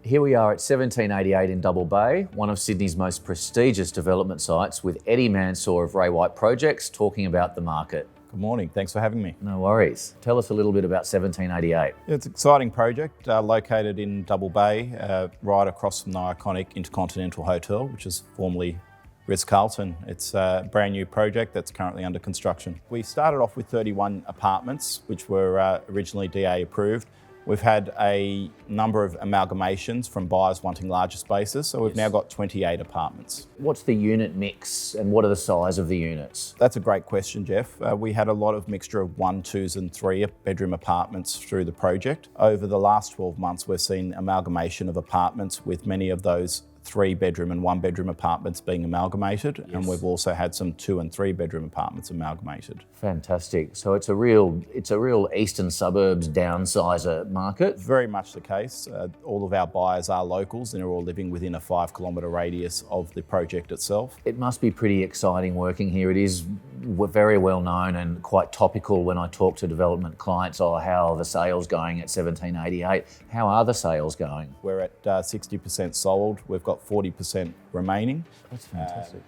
Here we are at 1788 in Double Bay, one of Sydney's most prestigious development sites, with Eddie Mansour of Ray White Projects talking about the market. Good morning, thanks for having me. No worries. Tell us a little bit about 1788. It's an exciting project located in Double Bay, right across from the iconic Intercontinental Hotel, which is formerly Ritz-Carlton. It's a brand new project that's currently under construction. We started off with 31 apartments, which were originally DA approved. We've had a number of amalgamations from buyers wanting larger spaces, so we've now got 28 apartments. What's the unit mix and what are the size of the units? That's a great question, Jeff. We had a lot of mixture of 1, 2s and 3 bedroom apartments through the project. Over the last 12 months, we've seen amalgamation of apartments, with many of those 3 bedroom and 1 bedroom apartments being amalgamated, and we've also had some 2 and 3 bedroom apartments amalgamated. Fantastic. So it's a real eastern suburbs downsizer market. Very much the case. All of our buyers are locals and are all living within a 5-kilometre radius of the project itself. It must be pretty exciting working here. It is very well known and quite topical when I talk to development clients. Oh, how are the sales going at 1788? How are the sales going? We're at 60% sold. We've got 40% remaining. That's fantastic.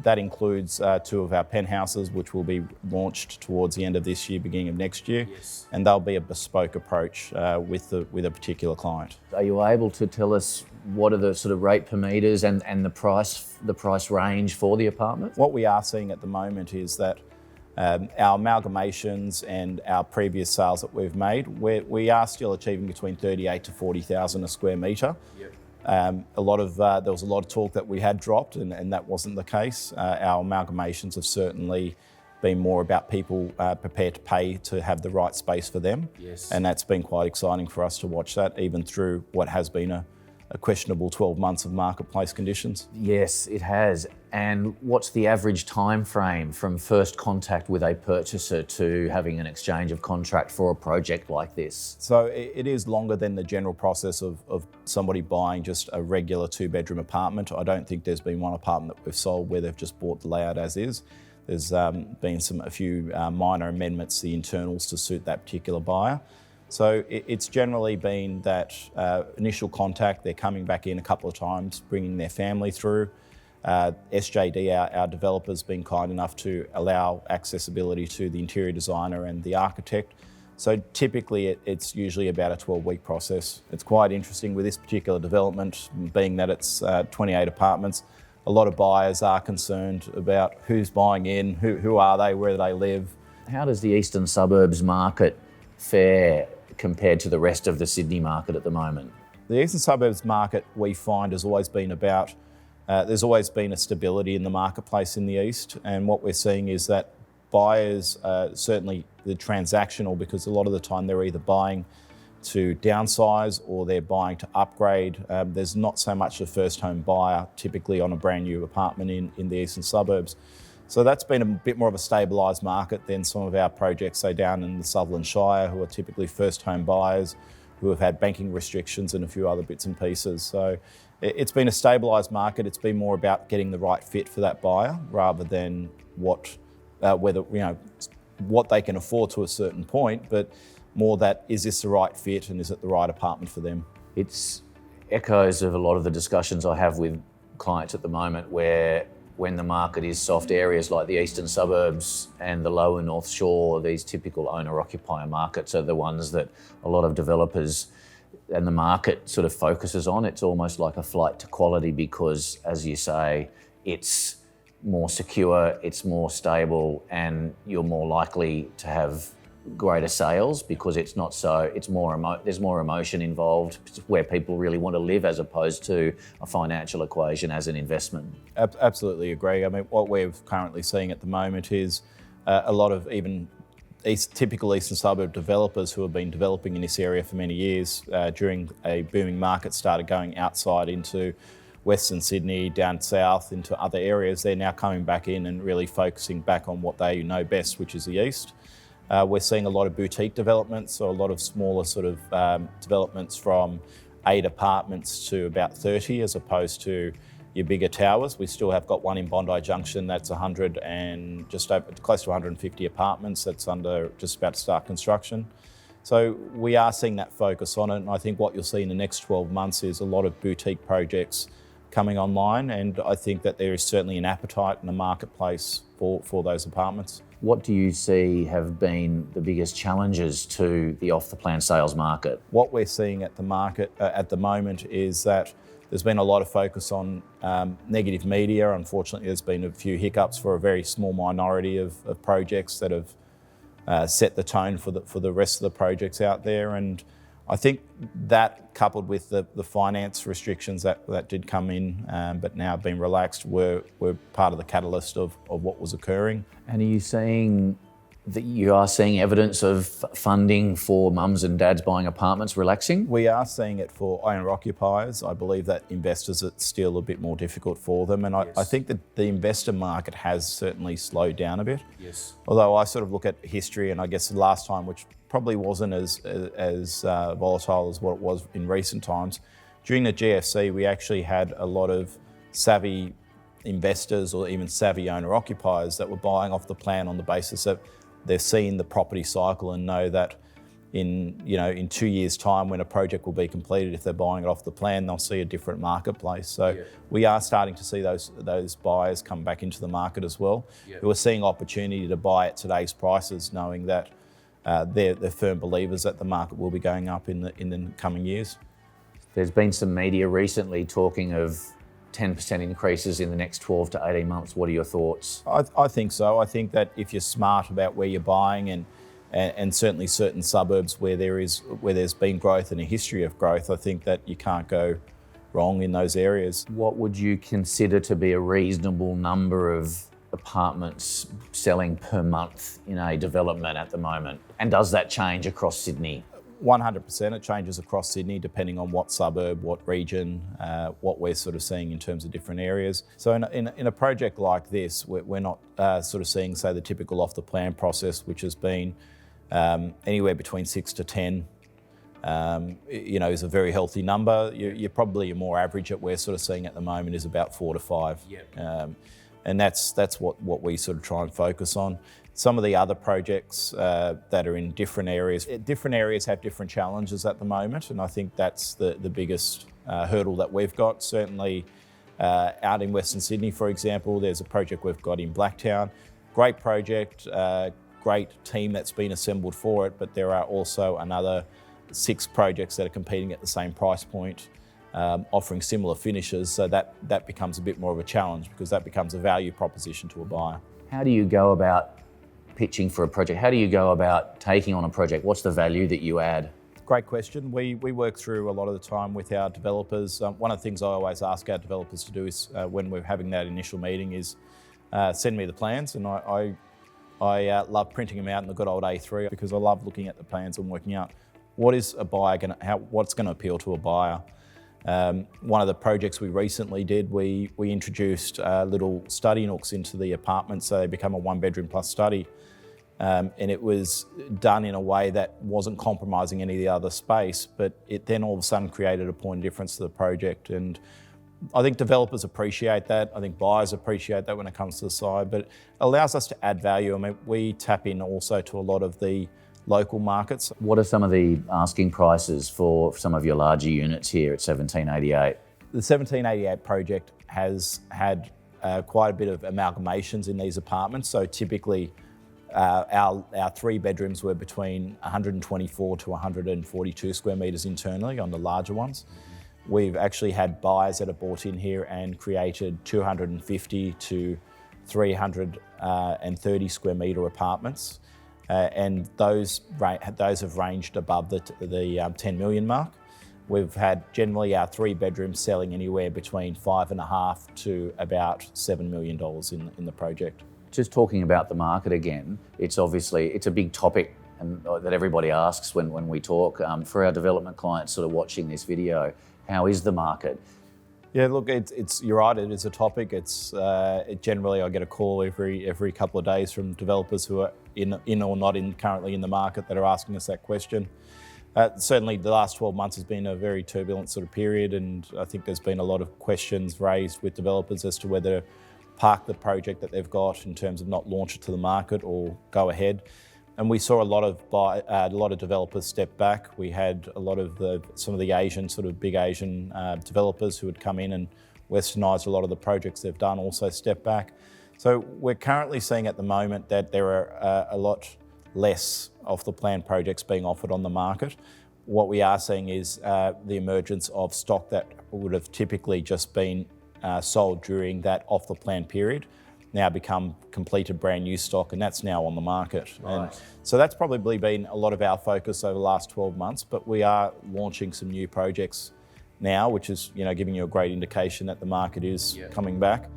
That includes 2 of our penthouses, which will be launched towards the end of this year, beginning of next year, and they'll be a bespoke approach with a particular client. Are you able to tell us what are the sort of rate per metres and the price range for the apartment? What we are seeing at the moment is that our amalgamations and our previous sales that we've made, we are still achieving between 38 to 40,000 a square metre. There was a lot of talk that we had dropped, and that wasn't the case. Our amalgamations have certainly been more about people prepared to pay to have the right space for them. And that's been quite exciting for us to watch that, even through what has been a questionable 12 months of marketplace conditions. Yes, it has. And what's the average time frame from first contact with a purchaser to having an exchange of contract for a project like this? So it is longer than the general process of somebody buying just a regular 2-bedroom apartment. I don't think there's been one apartment that we've sold where they've just bought the layout as is. There's been a few minor amendments to the internals to suit that particular buyer. So it's generally been that initial contact, they're coming back in a couple of times, bringing their family through. SJD, our developer's been kind enough to allow accessibility to the interior designer and the architect. So typically it's usually about a 12-week process. It's quite interesting with this particular development, being that it's 28 apartments. A lot of buyers are concerned about who's buying in, who are they, where do they live. How does the eastern suburbs market fare compared to the rest of the Sydney market at the moment? The eastern suburbs market, we find, has always been about, there's always been a stability in the marketplace in the east, and what we're seeing is that buyers, certainly the transactional, because a lot of the time they're either buying to downsize or they're buying to upgrade. There's not so much a first home buyer typically on a brand new apartment in the eastern suburbs. So that's been a bit more of a stabilised market than some of our projects, say down in the Sutherland Shire, who are typically first home buyers, who have had banking restrictions and a few other bits and pieces. So it's been a stabilised market. It's been more about getting the right fit for that buyer rather than what they can afford to a certain point, but more that, is this the right fit and is it the right apartment for them? It's echoes of a lot of the discussions I have with clients at the moment, where when the market is soft, areas like the eastern suburbs and the lower North Shore, these typical owner-occupier markets are the ones that a lot of developers and the market sort of focuses on. It's almost like a flight to quality because, as you say, it's more secure, it's more stable, and you're more likely to have greater sales because it's not so, it's more there's more emotion involved, where people really want to live as opposed to a financial equation as an investment. Absolutely agree. I mean, what we're currently seeing at the moment is a lot of even typical eastern suburb developers who have been developing in this area for many years during a booming market started going outside into Western Sydney, down south into other areas. They're now coming back in and really focusing back on what they know best, which is the east. We're seeing a lot of boutique developments, so a lot of smaller sort of developments from 8 apartments to about 30, as opposed to your bigger towers. We still have got one in Bondi Junction that's 100 and just over, close to 150 apartments that's under just about to start construction. So we are seeing that focus on it, and I think what you'll see in the next 12 months is a lot of boutique projects coming online, and I think that there is certainly an appetite in the marketplace for those apartments. What do you see have been the biggest challenges to the off-the-plan sales market? What we're seeing at the market at the moment is that there's been a lot of focus on negative media. Unfortunately, there's been a few hiccups for a very small minority of projects that have set the tone for the rest of the projects out there. And I think that, coupled with the finance restrictions that did come in but now have been relaxed, were part of the catalyst of what was occurring. And are you seeing that you are seeing evidence of funding for mums and dads buying apartments relaxing? We are seeing it for owner-occupiers. I believe that investors, it's still a bit more difficult for them. And Yes. I think that the investor market has certainly slowed down a bit. Yes. Although I sort of look at history, and I guess the last time, which probably wasn't as volatile as what it was in recent times, during the GFC, we actually had a lot of savvy investors or even savvy owner-occupiers that were buying off the plan on the basis that they've seen the property cycle and know that in 2 years' time, when a project will be completed, if they're buying it off the plan, they'll see a different marketplace. So we are starting to see those buyers come back into the market as well, who are seeing opportunity to buy at today's prices, knowing that they're firm believers that the market will be going up in the coming years. There's been some media recently talking of 10% increases in the next 12 to 18 months. What are your thoughts? I think so. I think that if you're smart about where you're buying and certainly certain suburbs where there's been growth and a history of growth, I think that you can't go wrong in those areas. What would you consider to be a reasonable number of apartments selling per month in a development at the moment? And does that change across Sydney? 100%. It changes across Sydney depending on what suburb, what region, what we're sort of seeing in terms of different areas. So in a project like this, we're not sort of seeing, say, the typical off-the-plan process, which has been anywhere between 6 to 10. Is a very healthy number. You're probably more average at we're sort of seeing at the moment is about 4 to 5. And that's what we sort of try and focus on. Some of the other projects that are in different areas have different challenges at the moment, and I think that's the biggest hurdle that we've got. Certainly out in Western Sydney, for example, there's a project we've got in Blacktown. Great project, great team that's been assembled for it, but there are also another 6 projects that are competing at the same price point, offering similar finishes, so that becomes a bit more of a challenge because that becomes a value proposition to a buyer. How do you go about pitching for a project? How do you go about taking on a project? What's the value that you add? Great question. We work through a lot of the time with our developers. One of the things I always ask our developers to do is when we're having that initial meeting is send me the plans, and I love printing them out in the good old A3 because I love looking at the plans and working out what's going to appeal to a buyer. One of the projects we recently did, we introduced little study nooks into the apartments so they become a 1-bedroom plus study. And it was done in a way that wasn't compromising any of the other space, but it then all of a sudden created a point of difference to the project. And I think developers appreciate that. I think buyers appreciate that when it comes to the side, but it allows us to add value. I mean, we tap in also to a lot of the local markets. What are some of the asking prices for some of your larger units here at 1788? The 1788 project has had quite a bit of amalgamations in these apartments. So typically our 3 bedrooms were between 124 to 142 square metres internally on the larger ones. We've actually had buyers that have bought in here and created 250 to 330 square metre apartments. And those have ranged above the 10 million mark. We've had generally our 3 bedrooms selling anywhere between $5.5 to about $7 million in the project. Just talking about the market again, it's a big topic and that everybody asks when we talk. For our development clients sort of watching this video, how is the market? Yeah, look, you're right. It is a topic. Generally I get a call every couple of days from developers who are in or not currently in the market that are asking us that question. Certainly the last 12 months has been a very turbulent sort of period, and I think there's been a lot of questions raised with developers as to whether to park the project that they've got in terms of not launch it to the market or go ahead. And we saw a lot of developers step back. We had a lot of some of the Asian, sort of big Asian developers who had come in and westernised a lot of the projects they've done also step back. So we're currently seeing at the moment that there are a lot less off the plan projects being offered on the market. What we are seeing is the emergence of stock that would have typically just been sold during that off the plan period now become completed brand new stock, and that's now on the market. Right. And so that's probably been a lot of our focus over the last 12 months, but we are launching some new projects now, which is giving you a great indication that the market is coming back.